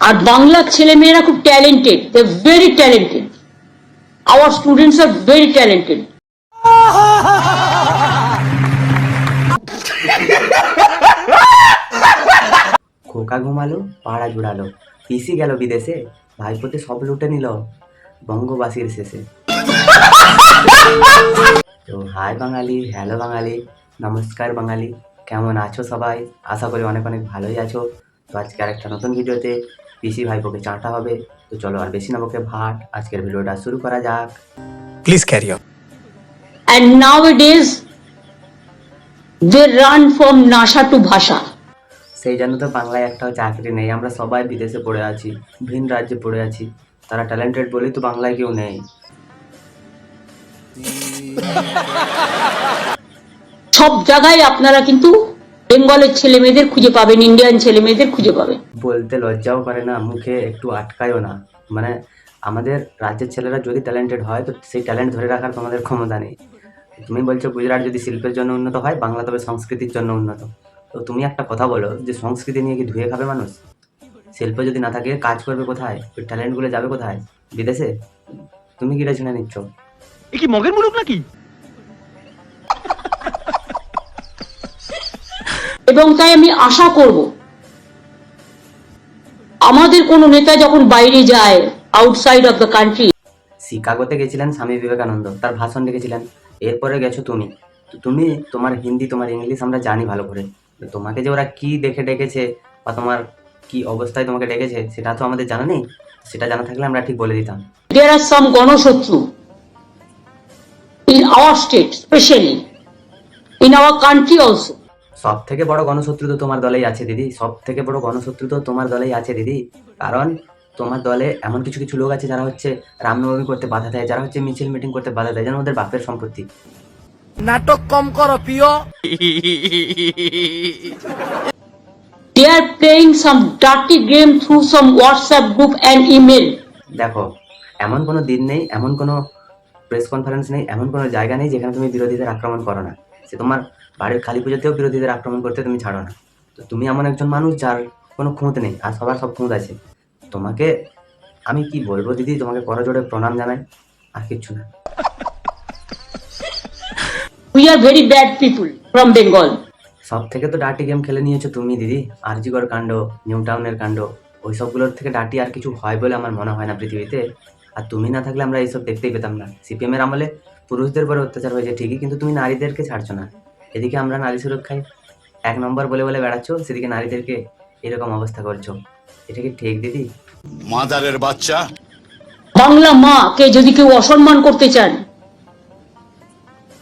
আর বাংলার ছেলে মেয়েরা খুব talented, they very talented, our students are very talented. খোকা ঘুমালো, পাড়া জুড়ালো, পিসি গেল বিদেশে, ভাইপোতে সব লুটে নিল বঙ্গবাসীর শেষে। তো হাই বাঙালি, হ্যালো বাঙালি, নমস্কার বাঙালি, কেমন আছো সবাই? আশা করি অনেক অনেক ভালোই আছো। তো আজকে আরেকটা নতুন ভিডিওতে পিসি ভাইপোকে চাঁটা হবে। তো চলো আর বেশি না বকে ভাট, আজকের ভিডিওটা শুরু করা যাক। Please carry on. And nowadays they run from nasha to bhasha. সেই জন্য তো বাংলায় একটাও চাকরি নেই, আমরা সবাই বিদেশে পড়ে আছি, ভিন রাজ্যে পড়ে আছি। তারা ট্যালেন্টেড বলেই তো বাংলায় কেউ নেই। সব জায়গায় আপনারা কিন্তু বেঙ্গলের ছেলে মেয়েদের খুঁজে পাবেন, ইন্ডিয়ান ছেলে মেয়েদের খুঁজে পাবেন। বলতে লজ্জাও করে না, মুখে একটু আটকায়ও না। মানে আমাদের রাজ্যের ছেলেরা যদি ট্যালেন্টেড হয় তো সেই ট্যালেন্ট ধরে রাখার তোমাদের ক্ষমতা নেই। তুমি বলছো গুজরাট যদি শিল্পের জন্য উন্নত হয়, বাংলা তবে সংস্কৃতির জন্য উন্নত। তো তুমি একটা কথা বলো যে সংস্কৃতি নিয়ে কি ধুয়ে খাবে মানুষ? শিল্প যদি না থাকে কাজ করবে কোথায়? ওই ট্যালেন্টগুলো যাবে কোথায়? বিদেশে? তুমি কি রেছনে নিচ্ছ? এ কি মগের মুলুক নাকি? এবং তাই আমি আশা করব আমাদের কোন নেতা যখন বাইরে যায়, আউটসাইড অফ দ্য কান্ট্রি, শিকাগোতে গেছিলেন স্বামী বিবেকানন্দ, তার ভাষণ লিখেছিলেন। এরপরে গেছো তুমি, তো তুমি তোমার হিন্দি তোমার ইংলিশ আমরা জানি ভালো করে। তোমাকে যে ওরা কি দেখে ডেকেছে বা তোমার কি অবস্থায় তোমাকে ডেকেছে সেটা তো আমাদের জানা নেই। সেটা জানা থাকলে আমরা ঠিক বলে দিতাম। there are some গণশত্রু in our state, especially in our country also. সব থেকে বড় গণশত্রু তো তোমার দলেই আছে দিদি, সব থেকে বড় গণশত্রু তো তোমার দলেই আছে দিদি। কারণ তোমার দলে এমন কিছু কিছু লোক আছে যারা হচ্ছে রামনবমী করতে বাধা দেয়, যারা হচ্ছে মিছিল মিটিং করতে বাধা দেয়, যেন ওদের বাপের সম্পত্তি। নাটক কম করো প্রিয়। They are playing some dirty game through some WhatsApp group and email. দেখো, এমন কোনো দিন নেই, এমন কোনো প্রেস কনফারেন্স নেই, এমন কোনো জায়গা নেই যেখানে তুমি বিরোধীদের আক্রমণ করো না। সে তোমার বাড়ির কালী পুজোতেও বিরোধীদের আক্রমণ করতে তুমি ছাড়ো না। তো তুমি এমন একজন মানুষ যার কোনো খুঁত নেই, আর সবার সব খুঁত আছে। তোমাকে আমি কি বলবো দিদি, তোমাকে করজোড়ে প্রণাম জানাই, আর কিচ্ছু না। We are very bad people from Bengal. সব থেকে তো ডার্টি গেম খেলে নিয়েছো তুমি দিদি। আরজিগড় কাণ্ড, নিউ টাউনের কাণ্ড, ওই সবগুলোর থেকে ডার্টি আর কিছু হয় বলে আমার মনে হয় না পৃথিবীতে। আর তুমি না থাকলে আমরা এইসব দেখতেই পেতাম না। সিপিএম এর আমলে পুরুষদের উপরে অত্যাচার হয়েছে ঠিকই, কিন্তু তুমি নারীদেরকে ছাড়ছো না। এদিকে আমরা নারী সুরক্ষায় 1 নম্বর বলে বলে বেড়াচ্ছ, সেদিকে নারীদেরকে এরকম অবস্থা করছো। এটা কি ঠিক দিদি? মাদারের বাচ্চা। বাংলা মাকে যদি কেউ অসম্মান করতে চান,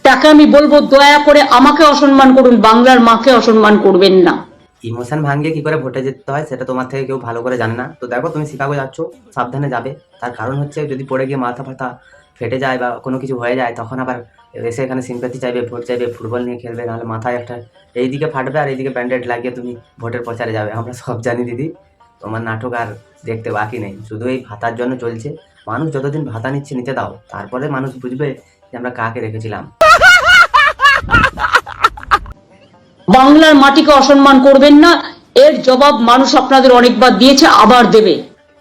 তাকে আমি বলবো দয়া করে আমাকে অসম্মান করুন, বাংলার মাকে অসম্মান করবেন না। ইমোশন ভাঙিয়ে কি করে ভোটে যেতে হয় সেটা তোমার থেকে কেউ ভালো করে জানে না। তো দেখো, তুমি শিকাগো যাচ্ছ, সাবধানে যাবে। তার কারণ হচ্ছে যদি পড়ে গিয়ে মাথা ফাথা ফেটে যায় বা কোনো কিছু হয়ে যায়, তখন আবার এসে এখানে সিম্প্যাথি চাইবে, ভোট চাইবে, ফুটবল নিয়ে খেলবে, নাহলে মাথায় একটা এইদিকে ফাটবে আর এইদিকে ব্যান্ডেড লাগিয়ে তুমি ভোটের প্রচারে যাবে। আমরা সব জানি দিদি, তোমার নাটক আর দেখতে বাকি নেই। শুধু এই ভাতার জন্য চলছে। মানুষ যতদিন ভাতা নিচ্ছে নিতে দাও, তারপরে মানুষ বুঝবে যে আমরা কাকে রেখেছিলাম। বাংলার মাটিকে অসম্মান করবেন না, এর জবাব মানুষ আপনাদের অনেকবার দিয়েছে, আবার দেবে।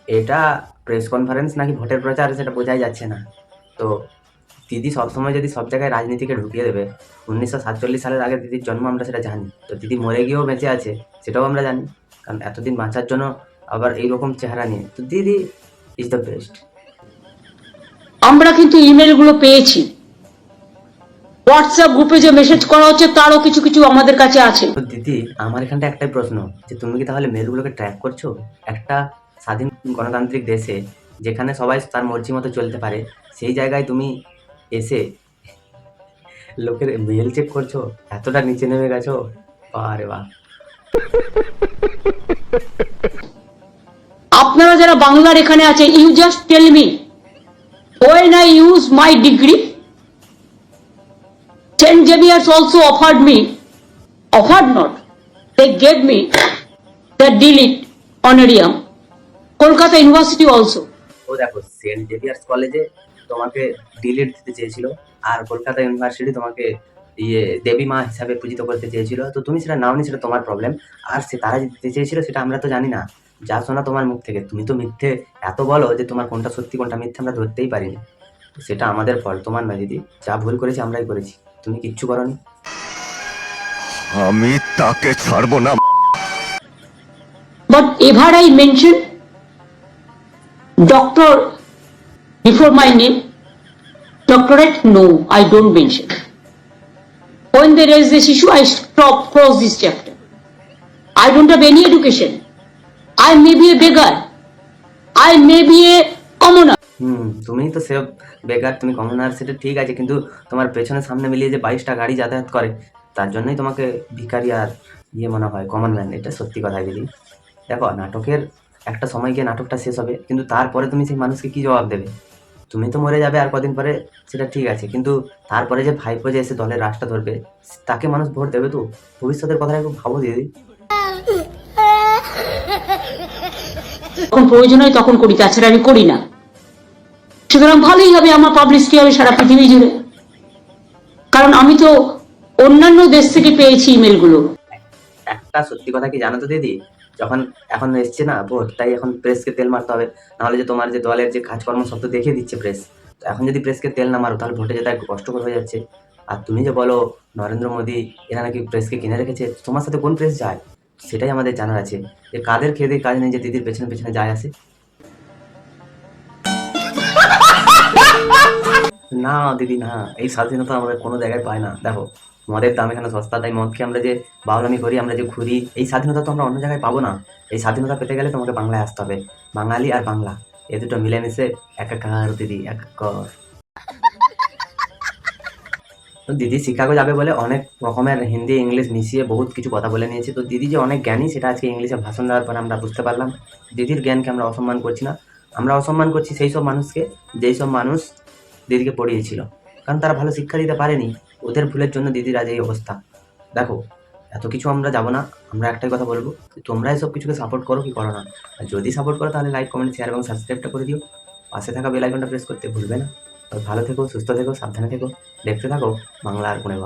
এটা প্রেস কনফারেন্স নাকি ভোটের প্রচার সেটা বোঝাই যাচ্ছে না। তো দিদি সবসময় যদি সব জায়গায় রাজনীতিকে ঢুকিয়ে দেবে, 1947 সালের আগে দিদির জন্ম আমরা সেটা জানি। তো দিদি মরে গিয়েও বেঁচে আছে সেটাও আমরা জানি, কারণ এতদিন বাঁচার জন্য আবার এইরকম চেহারা নিয়ে। তো দিদি ইজ দ্য বেস্ট। আমরা কিন্তু ইমেলগুলো পেয়েছি, হোয়াটসঅ্যাপ গ্রুপে যে মেসেজ করা হচ্ছে তারও কিছু কিছু আমাদের কাছে আছে। তো দিদি আমার এখানটা একটাই প্রশ্ন, যে তুমি কি তাহলে মেলগুলোকে ট্র্যাক করছো? একটা স্বাধীন গণতান্ত্রিক দেশে যেখানে সবাই তার মর্জি মতো চলতে পারে, সেই জায়গায় তুমি এসে লোকের মেল চেক করছো? এতটা নিচে নেমে গেছো? আরে বাহ। আপনারা যারা বাংলার এখানে আছে, you just tell me when I use my degree, St. Xavier's also offered not, they gave me the D.Litt honorarium, Kolkata University also. ও দেখো, সেন্ট জেভিয়ার্স কলেজে তোমাকে ডিলিট দিতে চেয়েছিল, আর কলকাতা ইউনিভার্সিটি তোমাকে দেবী মা হিসাবে পূজিত করতে চেয়েছিল। তো তুমি সেটা নাওনি, সেটা তোমার প্রবলেম। আর তারা যে দিতে চেয়েছিল সেটা আমরা তো জানি না। যা শোনা তোমার মুখ থেকে, তুমি তো মিথ্যে এত বলো যে তোমার কোনটা সত্যি কোনটা মিথ্যে আমরা ধরতেই পারিনি। তো সেটা আমাদের ফল, তোমার নয় দিদি। যা ভুল করেছি আমরাই করেছি, তুমি কিচ্ছু করনি। আমি তাকে ছাড়বো না। But ever I mention doctor before my name, doctorate, no, I don't mention. When they raise this issue, I stop, close this chapter. I don't have any education. I may be a beggar. I may be a commoner. তুমি তো সে বেকার, তুমি কমনার, সেটা ঠিক আছে, কিন্তু তোমার পেছনে সামনে মিলিয়ে যে 22টা গাড়ি যাতায়াত করে, তার জন্যই তোমাকে ভিখারি আর মনে হয় কমন ম্যান। এটা সত্যি কথা দিদি। দেখো, নাটকের একটা সময় গিয়ে নাটকটা শেষ হবে, কিন্তু তারপরে তুমি সেই মানুষকে কি জবাব দেবে? তুমি তো মরে যাবে আর কদিন পরে, সেটা ঠিক আছে, কিন্তু তারপরে যে ভাইপো যে এসে দলের রাশটা ধরবে, তাকে মানুষ ভোট দেবে তো? ভবিষ্যতের কথাটা একটু ভাবো দিদি। যখন প্রয়োজন হয় তখন করি, তাছাড়া আমি করি না। সুতরাং ভালোই হবে, আমার পাবলিসিটি হবে সারা পৃথিবী জুড়ে, কারণ আমি তো অন্যান্য দেশ থেকে পেয়েছি ইমেলগুলো। একটা সত্যি কথা কি জানো তো দিদি, যখন এখন এসছে না ভোট, তাই এখন প্রেসকে তেল মারতে হবে, নাহলে যে তোমার যে দলের যে কাজকর্ম সব তো দেখিয়ে দিচ্ছে প্রেস। তো এখন যদি প্রেসকে তেল না মারো, তাহলে ভোটে যেটা একটু কষ্টকর হয়ে যাচ্ছে। আর তুমি যে বলো নরেন্দ্র মোদী এরা নাকি প্রেসকে কিনে রেখেছে, তোমার সাথে কোন প্রেস যায় সেটাই আমাদের জানার আছে, যে কাদের খেয়ে কাজ নেই যে দিদির পেছনে পেছনে যায় আসে। না দিদি না, এই স্বাধীনতা আমরা কোনো জায়গায় পাই না। দেখো, মদের দাম এখানে সস্তা, তাই মদ খেয়ে আমরা যে বাউলামি করি, আমরা যে ঘুরি, এই স্বাধীনতা তো আমরা অন্য জায়গায় পাবো না। এই স্বাধীনতা পেতে গেলে তোমাকে বাংলায় আসতে হবে। বাঙালি আর বাংলা এ দুটো মিলেমিশে একাকার দিদি, একাকার। তো দিদি শিকাগো যাবে বলে অনেক রকমের হিন্দি ইংলিশ মিশিয়ে বহুত কিছু কথা বলে নিয়েছে। তো দিদি যে অনেক জ্ঞানী, সেটা আজকে ইংলিশে ভাষণ দেওয়ার পর আমরা বুঝতে পারলাম। দিদির জ্ঞানকে আমরা অসম্মান করছি না, আমরা অসম্মান করছি সেই সব মানুষকে যেই সব মানুষ দিদিকে পড়িয়েছিল, কারণ তারা ভালো শিক্ষা দিতে পারেনি। ওদের ভুলের জন্য দিদির আজ এই অবস্থা। দেখো, এত কিছু আমরা যাবো না, আমরা একটাই কথা বলবো, তোমরা এসব কিছুকে সাপোর্ট করো কি করো না। আর যদি সাপোর্ট করো তাহলে লাইক কমেন্ট শেয়ার এবং সাবস্ক্রাইবটা করে দিও। পাশে থাকা বেল আইকনটা প্রেস করতে ভুলবে না। ভালো থেকো, সুস্থ থেকো, সাবধানে থেকো, দেখতে থাকো বাংলা আর পুনে।